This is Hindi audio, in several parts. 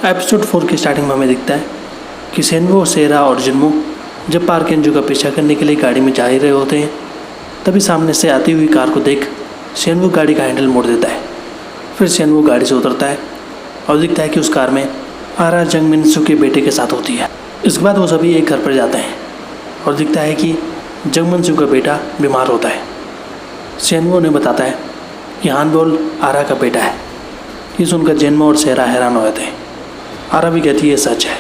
एपिसोड 4 की स्टार्टिंग में हमें दिखता है कि सेनवो, सेरा और जिन्मो जब पार्क एंजू का पीछा करने के लिए गाड़ी में जा ही रहे होते हैं, तभी सामने से आती हुई कार को देख सेनवो गाड़ी का हैंडल मोड़ देता है। फिर सेनवो गाड़ी से उतरता है और दिखता है कि उस कार में आरा जंगमिनसू के बेटे के साथ होती है। इसके बाद वो सभी एक घर पर जाते हैं और दिखता है कि जंगमिनसू का बेटा बीमार होता है। सेनवो उन्हें बताता है कि हानबोल आरा का बेटा है। ये सुनकर जिन्मो और सेरा हैरान हो जाते हैं। आरा भी कहती है ये सच है।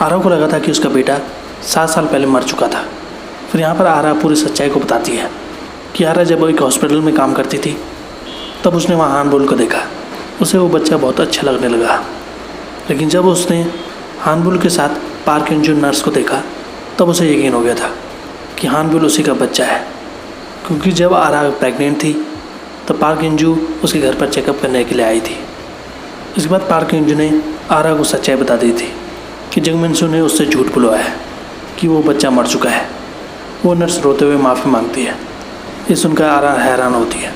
आरा को लगा था कि उसका बेटा 7 साल पहले मर चुका था। फिर यहाँ पर आरा पूरी सच्चाई को बताती है कि आरा जब वो एक हॉस्पिटल में काम करती थी तब उसने वहाँ हानबोल को देखा। उसे वो बच्चा बहुत अच्छा लगने लगा, लेकिन जब उसने हानबोल के साथ पार्क एंजू नर्स को देखा तब उसे यकीन हो गया था कि हानबोल उसी का बच्चा है, क्योंकि जब आरा प्रेग्नेंट थी तब पार्क एंजू उसके घर पर चेकअप करने के लिए आई थी। इसके बाद पार्क एंजू ने आरा को सच्चाई बता दी थी कि जंगमिनसू ने उससे झूठ बुलवाया है कि वो बच्चा मर चुका है। वो नर्स रोते हुए माफ़ी मांगती है। ये सुनकर आरा हैरान होती है।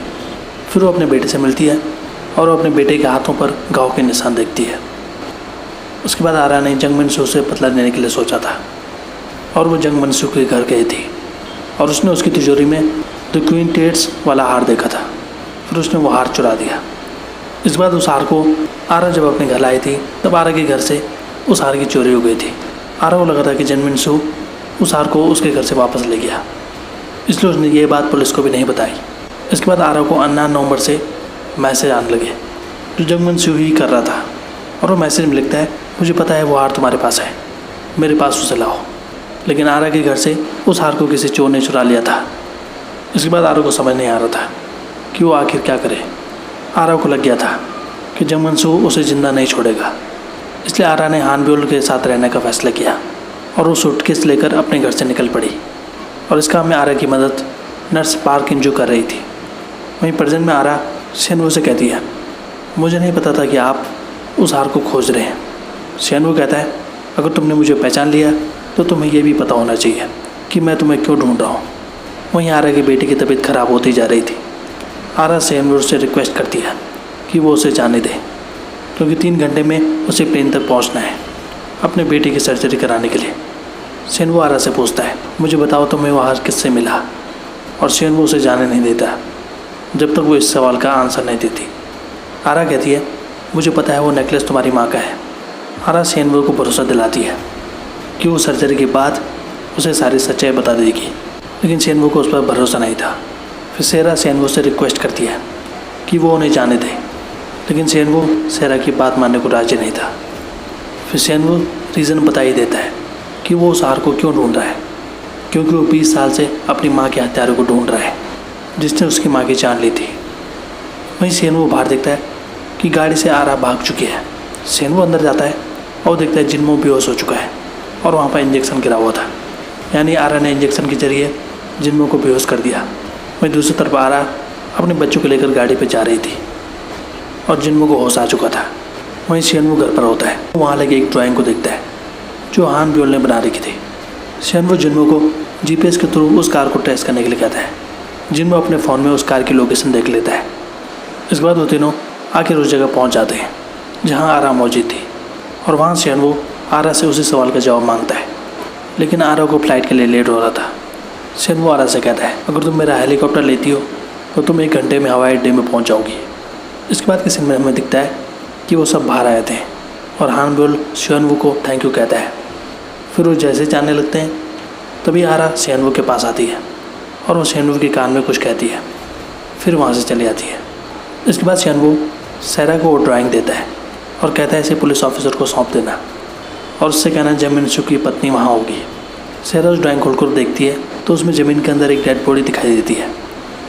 फिर वो अपने बेटे से मिलती है और वो अपने बेटे के हाथों पर घाव के निशान देखती है। उसके बाद आरा ने जंगमिनसू से बदला लेने के लिए सोचा था और वो जंगमिनसू के घर गई थी और उसने उसकी तिजोरी में द क्वीन टेट्स वाला हार देखा था। फिर उसने वो हार चुरा दिया। इस बाद उस हार को आरा जब अपने घर लाई थी तब आरा के घर से उस हार की चोरी हो गई थी। आरा को लगा था कि जंगमिनसू उस हार को उसके घर से वापस ले गया, इसलिए उसने ये बात पुलिस को भी नहीं बताई। इसके बाद आरा को अननोन नंबर से मैसेज आने लगे जो जंगमिनसू ही कर रहा था, और वो मैसेज में लिखता है, मुझे पता है वो हार तुम्हारे पास है, मेरे पास उसे लाओ। लेकिन आरा के घर से उस हार को किसी चोर ने चुरा लिया था। इसके बाद आरा को समझ नहीं आ रहा था कि वो आखिर क्या करे। आरा को लग गया था कि जंगमिनसू उसे जिंदा नहीं छोड़ेगा, इसलिए आरा ने हानबोल के साथ रहने का फैसला किया और वो सूटकेस लेकर अपने घर से निकल पड़ी। और इस काम में आरा की मदद नर्स पार्क एंजू कर रही थी। वहीं प्रेजेंट में आरा सेनवो से कहती है, मुझे नहीं पता था कि आप उस हार को खोज रहे हैं। सेनवो कहता है, अगर तुमने मुझे पहचान लिया तो तुम्हें यह भी पता होना चाहिए कि मैं तुम्हें क्यों ढूंढ रहा हूँ। वहीं आरा की बेटी की तबीयत खराब होती जा रही थी। आरा सेनवो से रिक्वेस्ट करती है कि वो उसे जाने दे, क्योंकि 3 घंटे में उसे प्लेन तक पहुंचना है अपने बेटे की सर्जरी कराने के लिए। सेनवो आरा से पूछता है, मुझे बताओ तुम्हें वो हार किससे मिला, और सेनवो उसे जाने नहीं देता जब तक वो इस सवाल का आंसर नहीं देती। आरा कहती है, मुझे पता है वो नेकलेस तुम्हारी माँ का है। आरा सेनवो को भरोसा दिलाती है कि वो सर्जरी के बाद उसे सारी सच्चाई बता देगी, लेकिन सेनवो को उस पर भरोसा नहीं था। फिर सेरा सेनवो से रिक्वेस्ट करती है कि वो उन्हें जाने दे, लेकिन सेनवो सेरा की बात मानने को राजी नहीं था। फिर सेनवो रीज़न बता ही देता है कि वो उस हार को क्यों ढूंढ रहा है, क्योंकि वो 20 साल से अपनी माँ के हत्यारे को ढूंढ रहा है जिसने उसकी माँ की जान ली थी। वहीं सेनवो बाहर देखता है कि गाड़ी से आरा भाग चुकी है। सेनवो अंदर जाता है और देखता है जिन्मो बेहोश हो चुका है और वहाँ पर इंजेक्शन गिरा हुआ था, यानी आरा ने इंजेक्शन के जरिए जिन्मो को बेहोश कर दिया। वहीं दूसरी तरफ आरा अपने बच्चों को लेकर गाड़ी पर जा रही थी और जिन्मो को होश आ चुका था। वहीं सेनवो घर पर होता है। वहाँ लगे एक ड्राइंग को देखता है जो हानबोल ने बना रखी थी। सेनवो जिन्मो को जीपीएस के थ्रू उस कार को ट्रेस करने के लिए कहता है। जिन्मो अपने फ़ोन में उस कार की लोकेशन देख लेता है। इसके बाद वो तीनों आखिर उस जगह पहुँच जाते हैं जहाँ आरा मौजूद थी, और वहाँ सेनवो आरा से उसी सवाल का जवाब मांगता है, लेकिन आरा को फ्लाइट के लिए लेट हो रहा था। सेनवो आरा से कहता है, अगर तुम मेरा हेलीकॉप्टर लेती हो तो तुम 1 घंटे में हवाई अड्डे में पहुँच जाओगी। इसके बाद के सीन में हमें दिखता है कि वो सब बाहर आए थे और हानबोल सेनवो को थैंक यू कहता है। फिर वो जैसे जाने लगते हैं तभी आरा सेनवो के पास आती है और वो सेनवो के कान में कुछ कहती है, फिर वहाँ से चली जाती है। इसके बाद सेनवो सेरा को वो ड्राइंग देता है और कहता है इसे पुलिस ऑफिसर को सौंप देना और उससे कहना जंगमिनसू की पत्नी वहाँ होगी। सेरा उस ड्राइंग खोलकर देखती है तो उसमें ज़मीन के अंदर एक डेड बॉडी दिखाई देती है,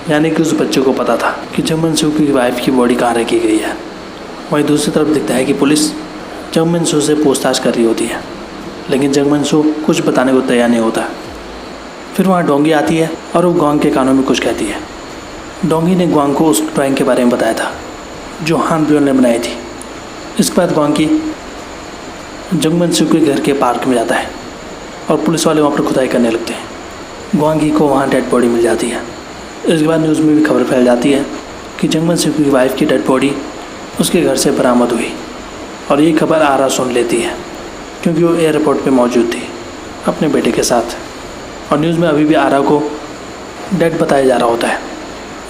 यानी कि उस बच्चे को पता था कि जंगमिनसू की वाइफ की बॉडी कहाँ रखी गई है। वहीं दूसरी तरफ दिखता है कि पुलिस जंगमिनसू से पूछताछ कर रही होती है, लेकिन जंगमिनसू कुछ बताने को तैयार नहीं होता। फिर वहाँ डोंगी आती है और वो ग्वांग के कानों में कुछ कहती है। डोंगी ने ग्वांग को उस ड्राइंग के बारे में बताया था जो हानबोल ने बनाई थी। इसके बाद ग्वांग जंगमिनसू के घर के पार्क में जाता है और पुलिस वाले वहाँ पर खुदाई करने लगते हैं। ग्वांगी को वहाँ डेड बॉडी मिल जाती है। इसके बाद न्यूज़ में भी खबर फैल जाती है कि जंगमिनसू की वाइफ की डेड बॉडी उसके घर से बरामद हुई और ये खबर आरा सुन लेती है क्योंकि वो एयरपोर्ट पे मौजूद थी अपने बेटे के साथ। और न्यूज़ में अभी भी आरा को डेड बताया जा रहा होता है।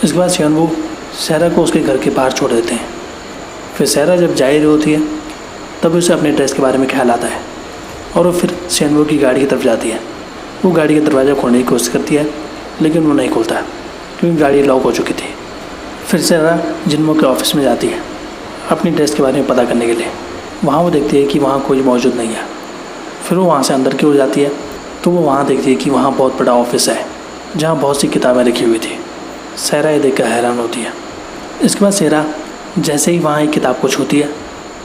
इसके बाद शियनवू सहरा को उसके घर के बाहर छोड़ देते हैं। फिर सहरा जब जा ही रही होती है तब उसे अपने ड्रेस के बारे में ख्याल आता है और वो फिर शियनवू की गाड़ी की तरफ जाती है। वो गाड़ी का दरवाज़ा खोलने की कोशिश करती है लेकिन वो नहीं खुलता क्योंकि गाड़ी लॉक हो चुकी थी। फिर सहरा जिन्मो के ऑफिस में जाती है अपनी ड्रेस के बारे में पता करने के लिए। वहाँ वो देखती है कि वहाँ कोई मौजूद नहीं है। फिर वो वहाँ से अंदर की ओर जाती है तो वो वहाँ देखती है कि वहाँ बहुत बड़ा ऑफिस है जहाँ बहुत सी किताबें रखी हुई थी। सहरा ये देखकर हैरान होती है। इसके बाद सहरा जैसे ही वहाँ एक किताब को छूती है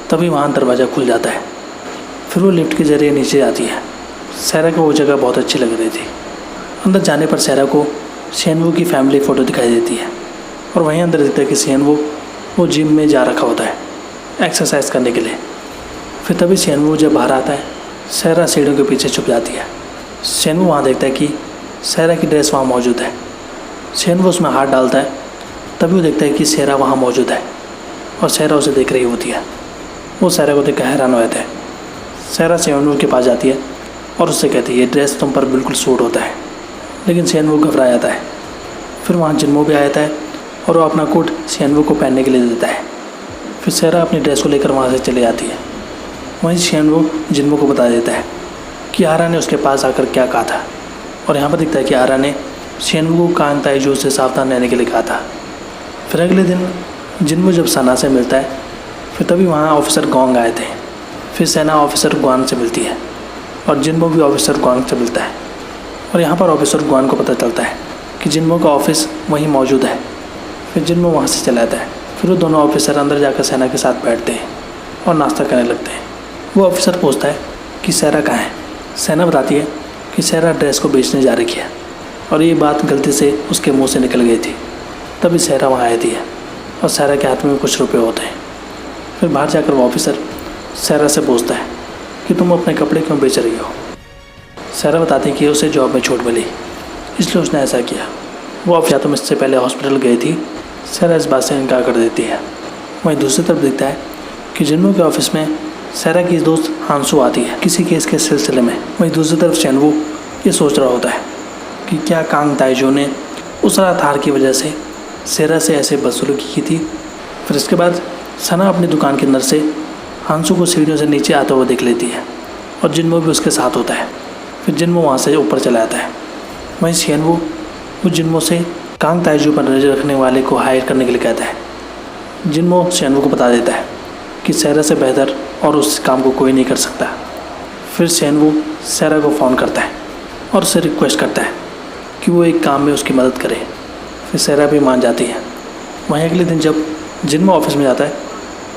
तभी वहाँ दरवाज़ा खुल जाता है। फिर वो लिफ्ट के ज़रिए नीचे आती है। सहरा को वो जगह बहुत अच्छी लग रही थी। अंदर जाने पर सहरा को शियनवू की फैमिली फ़ोटो दिखाई देती है और वहीं अंदर दिखता है कि शियनवू वो जिम में जा रखा होता है एक्सरसाइज करने के लिए। फिर तभी शियनवू जब बाहर आता है सहरा सीढ़ियों के पीछे छुप जाती है। शियनवू वहाँ देखता है कि सहरा की ड्रेस वहाँ मौजूद है। शियनवू उसमें हाथ डालता है तभी वो देखता है कि सहरा वहाँ मौजूद है और सहरा उसे देख रही होती है। वो सहरा को देखकर हैरान हो जाता है। सहरा शियनवू के पास जाती है और उससे कहती है ये ड्रेस तुम पर बिल्कुल सूट होता है। लेकिन शियनवू घबरा जाता है। फिर वहाँ जिन्मो भी आ जाता है और वो अपना कोट शियनवू को पहनने के लिए देता है। फिर सहरा अपनी ड्रेस को लेकर वहाँ से चली जाती है। वहीं शियनवू जिन्मो को बता देता है कि आरा ने उसके पास आकर क्या कहा था और यहाँ पर दिखता है कि आरा ने शियनवू को कांग ताइजू से सावधान रहने के लिए कहा था। फिर अगले दिन जिन्मो जब सना से मिलता है फिर तभी वहाँ ऑफिसर गोंग आए थे। फिर सेना ऑफिसर ग्वान से मिलती है और जिन्मो भी ऑफिसर ग्वान से मिलता है और यहाँ पर ऑफिसर ग्वान को पता चलता है कि जिन्मो का ऑफिस वहीं मौजूद है। फिर जिन्मो वहाँ से चला जाता है। फिर वो दोनों ऑफिसर अंदर जाकर सेना के साथ बैठते हैं और नाश्ता करने लगते हैं। वो ऑफिसर पूछता है कि सहरा कहाँ है। सेना बताती है कि सहरा ड्रेस को बेचने जा रही है और ये बात गलती से उसके मुंह से निकल गई थी। तभी सहरा वहाँ आती है और सहरा के हाथ में कुछ रुपए होते हैं। फिर बाहर जाकर वो ऑफिसर सहरा से पूछता है कि तुम अपने कपड़े क्यों बेच रही हो। सहरा बताती है कि उसे जॉब में छूट मिली इसलिए उसने ऐसा किया। वो ऑफिसर तुम इससे पहले हॉस्पिटल गई थी। सहरा इस बात से इनकार कर देती है। वहीं दूसरी तरफ दिखता है कि जिन्मो के ऑफिस में सहरा की दोस्त हांसू आती है किसी केस के सिलसिले में। वहीं दूसरी तरफ शियनवू ये सोच रहा होता है कि क्या कांग ताइजू ने उस रात हार की वजह से सहरा से ऐसे बदसलूकी की थी। फिर इसके बाद सना अपनी दुकान के अंदर से हांसू को सीढ़ियों से नीचे आता हुआ देख लेती है और जिन्मो भी उसके साथ होता है। फिर जिन्मो वहाँ से ऊपर चला जाता है। वहीं शियनवू वो जिन्मो से कांग ताइजू पर नजर रखने वाले को हायर करने के लिए कहता है। जिन्मो शियनवू को बता देता है कि सहरा से बेहतर और उस काम को कोई नहीं कर सकता। फिर शियनवू सहरा को फ़ोन करता है और उससे रिक्वेस्ट करता है कि वो एक काम में उसकी मदद करे। फिर सहरा भी मान जाती है। वहीं अगले दिन जब जिन्मो ऑफिस में जाता है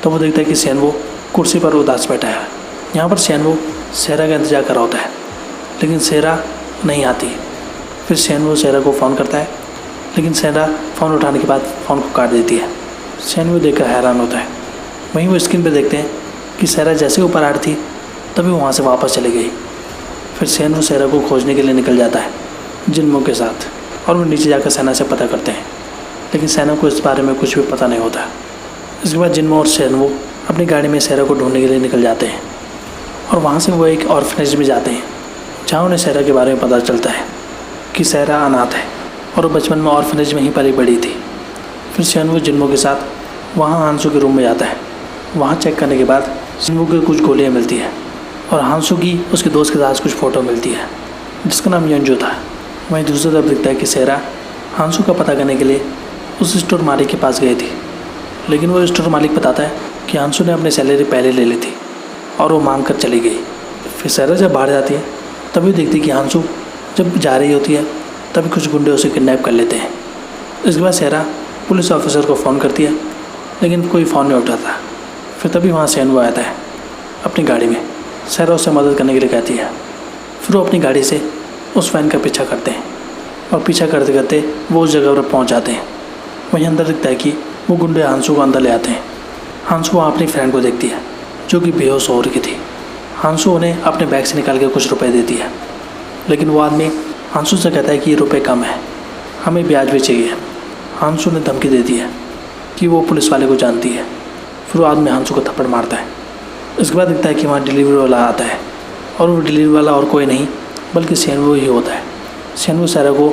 तो वो देखता है कि शियनवू कुर्सी पर उदास बैठा है। यहाँ पर शियनवू सहरा का इंतजार कर रहा होता है लेकिन सहरा नहीं आती। फिर शियनवू सहरा को फ़ोन करता है लेकिन सहरा फ़ोन उठाने के बाद फ़ोन को काट देती है। शियनवू देखकर हैरान होता है। वहीं वो स्क्रीन पर देखते हैं कि सहरा जैसे ऊपर आ रही थी तभी वहाँ से वापस चली गई। फिर शियनवू सहरा को खोजने के लिए निकल जाता है जिन्मो के साथ और वो नीचे जाकर सेना से पता करते हैं लेकिन सेना को इस बारे में कुछ भी पता नहीं होता। इसके बाद जिन्मो और शियनवू अपनी गाड़ी में सहरा को ढूंढने के लिए निकल जाते हैं और वहाँ से वो एक ऑर्फनेज में जाते हैं जहाँ उन्हें सहरा के बारे में पता चलता है कि सहरा अनाथ है और वो बचपन में ऑर्फनेज में ही पली बड़ी थी। फिर शियनवू जिन्मो के साथ वहाँ हांसू के रूम में जाता है। वहाँ चेक करने के बाद शियनवू को कुछ गोलियाँ मिलती हैं और हांसू की उसके दोस्त के साथ कुछ फ़ोटो मिलती है जिसका नाम यंजू था। वहीं दूसरी तरफ दिखता है कि सहरा हांसू का पता करने के लिए उस स्टोर मालिक के पास गई थी लेकिन वो स्टोर मालिक बताता है कि हांसू ने अपनी सैलरी पहले ले ली थी और वो मांग कर चली गई। फिर सहरा जब बाहर जाती है तभी देखती कि हांसू जब जा रही होती है तभी कुछ गुंडे उसे किडनैप कर लेते हैं। इसके बाद सहरा पुलिस ऑफिसर को फ़ोन करती है लेकिन कोई फ़ोन नहीं उठाता। फिर तभी वहाँ शियनवू आता है अपनी गाड़ी में। सहरा उससे मदद करने के लिए कहती है। फिर वो अपनी गाड़ी से उस वैन का पीछा करते हैं और पीछा करते करते वो उस जगह पर पहुँच जाते हैं। वहीं अंदर दिखता है कि वो गुंडे हांसू को अंदर ले आते हैं। हांसू वहाँ अपनी फ्रेंड को देखती है जो कि बेहोश हो रही थी। हांसू उन्हें अपने बैग से निकाल के कुछ रुपए देती है लेकिन वो आदमी हांसू से कहता है कि ये रुपए कम है, हमें ब्याज भी चाहिए। हांसू ने धमकी दे दी है कि वो पुलिस वाले को जानती है। फिर वो आदमी हांसू को थप्पड़ मारता है इसके बाद दिखता है कि वहाँ डिलीवरी वाला आता है और वो डिलीवरी वाला और कोई नहीं बल्कि सेनवो ही होता है। सेनवो सैरा को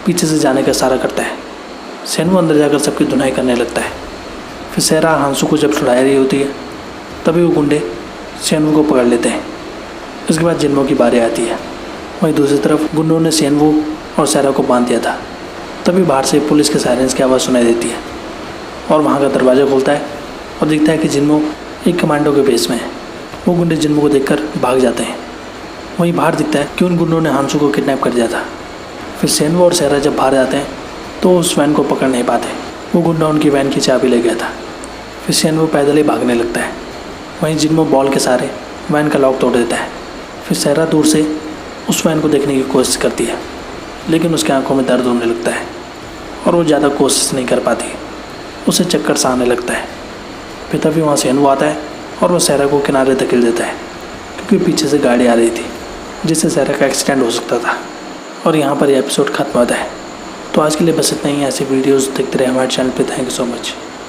पीछे से जाने का इशारा करता है। सेनवो अंदर जाकर सबकी धुनाई करने लगता है। फिर सैरा हांसू को जब छुड़ा रही होती है तभी वो गुंडे सेनवो को पकड़ लेते हैं। इसके बाद जिन्मो की बारी आती है। वहीं दूसरी तरफ गुंडों ने सेनवो और सैरा को बांध दिया था। तभी बाहर से पुलिस के सायरेंस की आवाज़ सुनाई देती है और वहाँ का दरवाज़ा खुलता है और दिखता है कि जिन्मो एक कमांडो के बेस में है। वो गुंडे जिन्मो को देखकर भाग जाते हैं। वहीं बाहर दिखता है कि उन गुंडों ने हांसू को किडनैप कर दिया था। फिर सेनवो और सैरा जब बाहर जाते हैं तो उस वैन को पकड़ नहीं पाते। वो गुंडा उनकी वैन की चाबी ले गया था। फिर सेनवो पैदल ही भागने लगता है। वहीं जिन्मो बॉल के सहारे वैन का लॉक तोड़ देता है। फिर सैरा दूर से उस वैन को देखने की कोशिश करती है लेकिन उसकी आंखों में दर्द होने लगता है और वो ज़्यादा कोशिश नहीं कर पाती। उसे चक्कर सा आने लगता है। फिर तभी वहाँ सेनवो आता है और वो सैरा को किनारे धकेल देता है क्योंकि पीछे से गाड़ी आ रही थी जिससे सैरा का एक्सीडेंट हो सकता था। और यहाँ पर यह एपिसोड खत्म होता है। तो आज के लिए बस इतना ही। ऐसे वीडियोस देखते रहे हमारे चैनल पे। Thank you so much.